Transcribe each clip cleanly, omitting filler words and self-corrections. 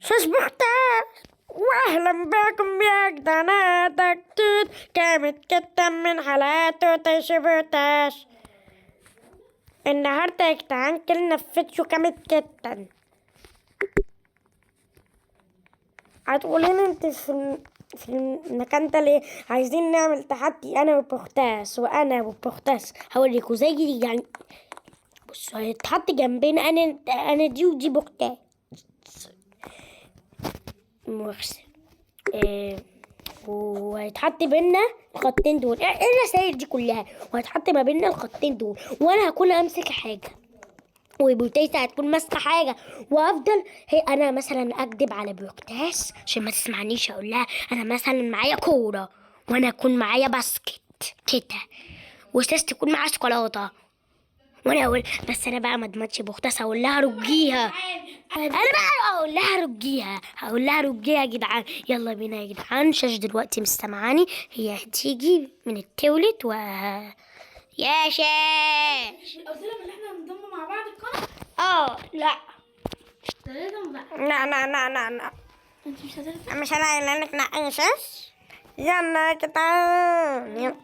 شش بختاش، واهلا بكم يا جدعاناتك توت كامت جدا من حالاته تشبتاش. النهارده يا جدعان كلنا في فيديو جامد جدا. هتقولين انت في المكان ده ليه؟ عايزين نعمل تحدي انا وبختاس وانا وبختاس. هوريكوا زي يعني بصوا هيتحط جنبنا انا دي ودي بختاس محسن. وهيتحط بينا الخطين دول. ايه الرسايل دي كلها؟ وهيتحط ما بينا الخطين دول وانا هكون امسك حاجه وبوتيتا هتكون ماسكه حاجه وافضل هي انا مثلا اكدب على بوكتاس عشان ما تسمعنيش. اقول لها انا مثلا معايا كوره وانا اكون معايا باسكت كده وستاس تكون معاها شوكولاته وانا اقول بس انا بقى ما ادمتش بوكتاس اقول لها رجيها. انا بقى هقول لها رجيها يا جدعان. يلا بينا يا جدعان. شاش دلوقتي مستمعاني هي هتيجي من التولت يا شاش قلت لك ان احنا هنضم مع بعض القناه. لا لازم بقى. لا انت مش هتعرفي. مش انا قايله لك لا شاش. يلا يا جدعان يلا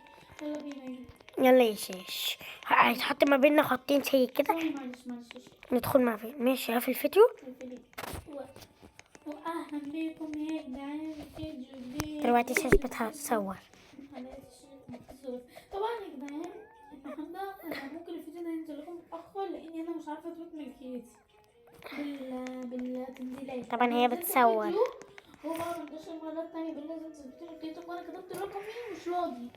بينا. يلا يا شاش. هيتحط ما بيننا خطين زي كده معلش ندخل مع فين. ماشي في الفيديو. واهلا بيكم يا جدعان في فيديو جديد. دلوقتي شاش بتصور. طبعا يا جدعان النهارده ممكن الفيديو ده ينزل لكم متاخر لاني انا مش عارفه اترك ملكيتي بالتنزيلات. طبعا هي بتصور. هو بقى منتشر مرات تانية لازم تثبتي ملكيتك وانا كتبت رقمي مش راضي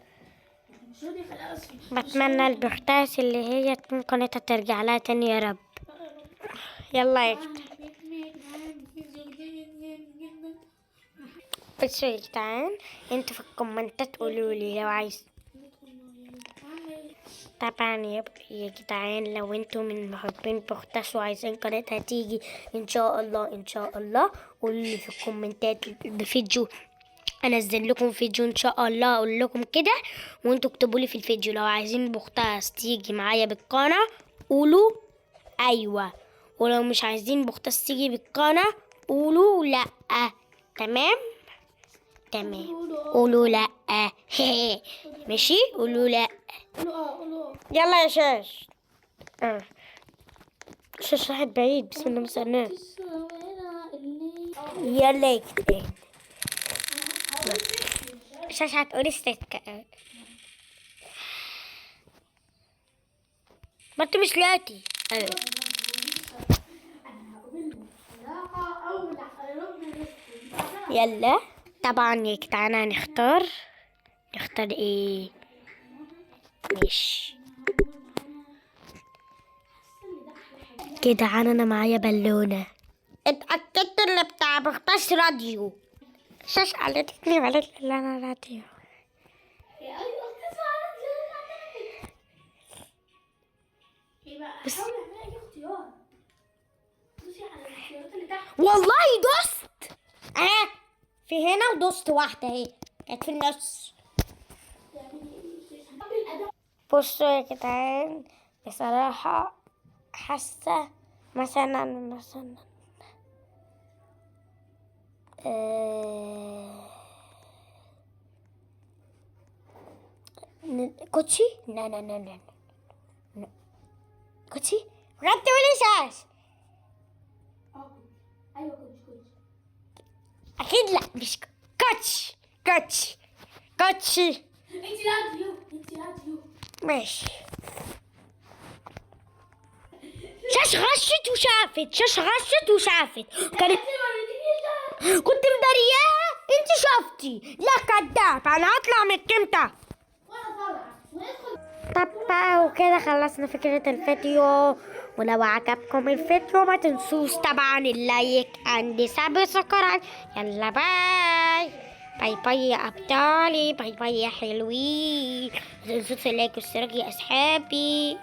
خلاص. بتمنى البختاس اللي هي تكون قناتها ترجع لها تاني يا رب. يلا يا جدعان. بصوا يا جدعان انتوا في الكومنتات قولولي لو عايز. طبعا يا جدعان لو انتوا من محبين بختاس وعايزين قناتها تيجي ان شاء الله قولولي في الكومنتات بفيديو انزل لكم فيديو ان شاء الله اقول لكم كده. وانتوا اكتبوا لي في الفيديو لو عايزين بختاس تيجي معايا بالقناه قولوا ايوه، ولو مش عايزين بختاس تيجي بالقناه قولوا لا. تمام قولوا لا. ماشي قولوا لا. يلا يا شاش. شاش راحت بعيد بسم الله ما شاء الله. يلا يا جدعان. شاش هتقولي استك ما انت مش لاتي. يلا طبعا يا جدعان هنختار ايه. ماشي كده انا معايا بالونه. اتأكدت اللي بتاع بختاس راديو. شاش قالت لي انا راديو. بس والله دوست في هنا ودوست واحدة اهي كانت في النص. بصوا يا جدعان بصراحة حاسة مثلا كوتشي لا كوتشي بجد تقولي شاش. ايوه كوتش. اكيد لا مش كوتشي. انت راديو. ماشي. شاش غشت وشافت كانت كنت مدارياها. انت شفتي لا كداب. انا هطلع من الكمتة. طب بقى وكده خلصنا فكرة الفيديو. ولو عجبكم الفيديو ما تنسوش طبعا اللايك عند سبسكرايب. يلا باي يا ابطالي. باي يا حلوين. ما تنسوش اللايك والاشتراك يا اصحابي.